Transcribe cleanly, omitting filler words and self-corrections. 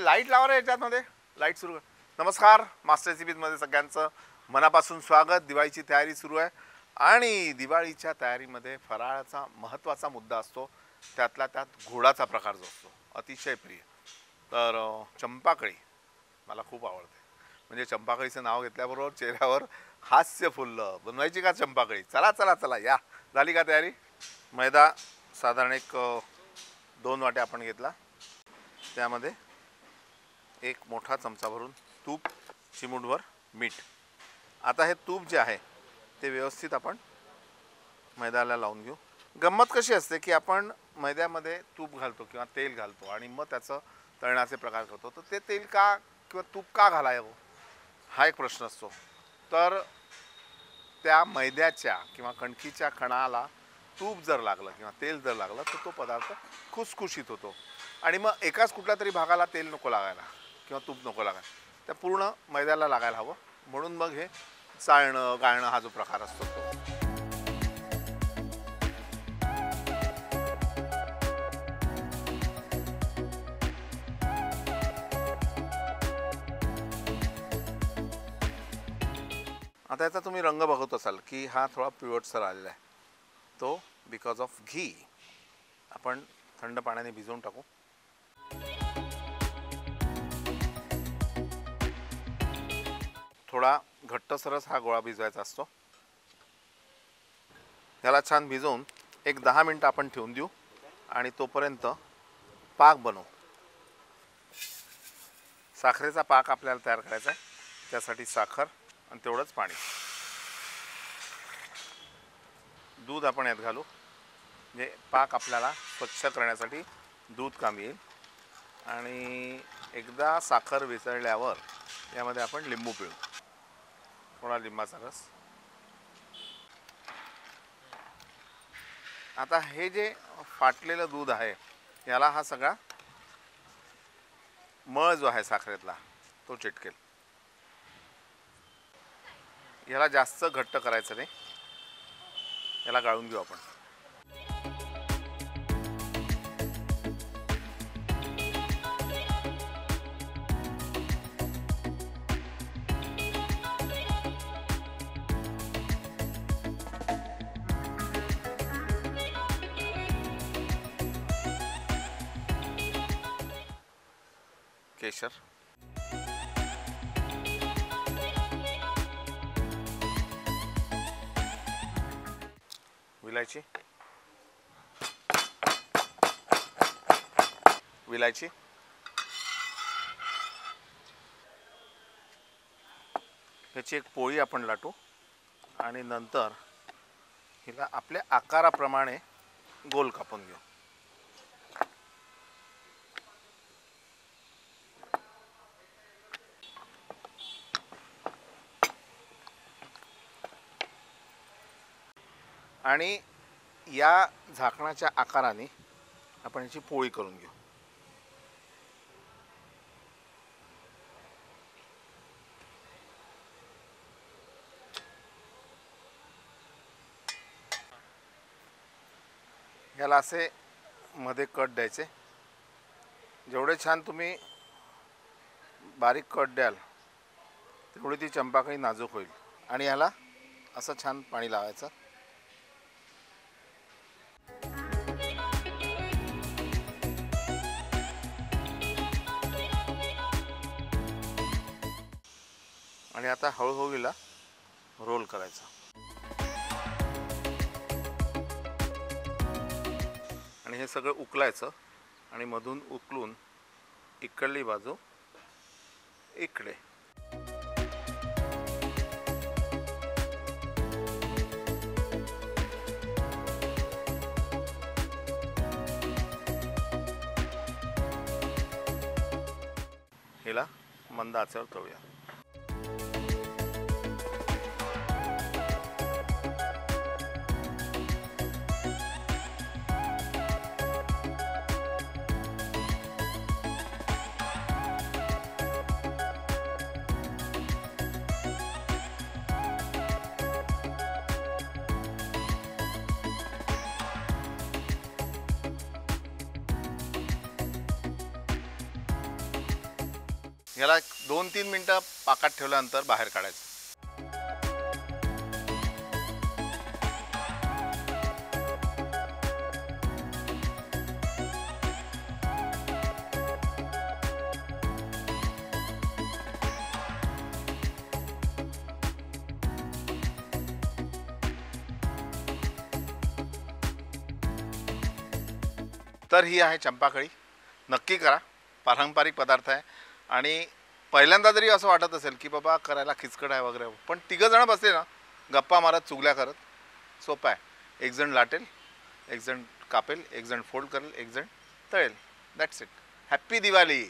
Light लावा रे याच्यामध्ये, light सुरू. नमस्कार, मास्टर रेसिपीजमध्ये सगळ्यांचं मनापासून स्वागत. दिवाळीची तयारी सुरू आहे आणि दिवाळीच्या तयारीमध्ये फराळाचा महत्त्वाचा मुद्दा असतो, त्यातला त्यात गोडाचा प्रकार जो असतो अतिशय प्रिय. तर चंपाकळी मला खूप आवडते. म्हणजे चंपाकळीचं नाव घेतल्याबरोबर चेहऱ्यावर हास्य फुललं. बनवायची का चंपाकळी? चला चला चला या. झाली का तयारी? मैदा साधारण एक 2 वाट्या आपण घेतला. त्यामध्ये एक मोठा चमचा भरून तूप, चिमूटभर मीठ. आता हे तूप जे आहे ते व्यवस्थित आपण मैद्याला लावून घेऊ. गंमत कशी असते की आपण मैद्यामध्ये तूप घालतो किंवा तेल घालतो आणि मग त्याचं तळण्याचे प्रकार करतो. तर ते तेल का किंवा तूप का घालावं हा एक प्रश्न असतो. तर त्या मैद्याच्या किंवा कणकीच्या कणाला तूप जर लागलं किंवा तेल जर लागलं तर तो पदार्थ खुसखुशीत होतो. आणि मग एकाच कुठल्या तरी भागाला तेल नको लागायला किंवा तूप नको लागायला, त्या पूर्ण मैद्याला लागायला हवं. म्हणून मग हे चाळणं गाळणं हा जो प्रकार असतो तो. आता याचा तुम्ही रंग बघत असाल की हा थोडा पिवळसर आलेला आहे. तो बिकॉज ऑफ घी. आपण थंड पाण्याने भिजवून टाकू. थोडा घट्टसरच हा गोळा भिजवायचा असतो. याला छान भिजवून एक 10 मिनिटं आपण ठेवून देऊ आणि तोपर्यंत पाक बनवू. साखरेचा पाक आपल्याला तयार करायचा आहे. त्यासाठी साखर आणि तेवढंच पाणी. दूध आपण यात घालू. म्हणजे पाक आपल्याला स्वच्छ करण्यासाठी दूध कामी येईल. आणि एकदा साखर विसळल्यावर यामध्ये आपण लिंबू पिळू. थोडा लिंबाचा रस. आता हे जे फाटलेलं दूध आहे याला हा सगळा मळ जो आहे साखरेतला तो चिटकेल. याला जास्त घट्ट करायचं नाही. याला गाळून घेऊ आपण. केशर, विलायची, विलायची, ह्याची एक पोळी आपण लाटू आणि नंतर हिला आपल्या आकाराप्रमाणे गोल कापून घेऊ. आणि या झाकणाच्या आकाराने आपण याची पोळी करून घेऊ. याला असे मध्ये कट द्यायचे. जेवढे छान तुम्ही बारीक कट द्याल तेवढी ती चंपाकळी नाजूक होईल. आणि याला असं छान पाणी लावायचं. आणि आता हळूहळू हिला रोल करायचा. आणि हे सगळं उकलायचं आणि मधून उकलून इकडली बाजू इकडे. हिला मंद आचेवर तळूया. ह्याला 2-3 मिनटं पाकात ठेवल्यानंतर बाहेर काढायचं. तर ही आहे चंपाकळी. नक्की करा, पारंपरिक पदार्थ आहे आणि पहिल्यांदा जरी असं वाटत असेल की बाबा करायला खिचकट आहे वगैरे, पण तिघं जण बसले ना गप्पा मारत चुगल्या करत सोपं आहे. एक जण लाटेल, एक जण कापेल, एक जण फोल्ड करेल, एक जण तळेल. That's it. हॅप्पी दिवाळी.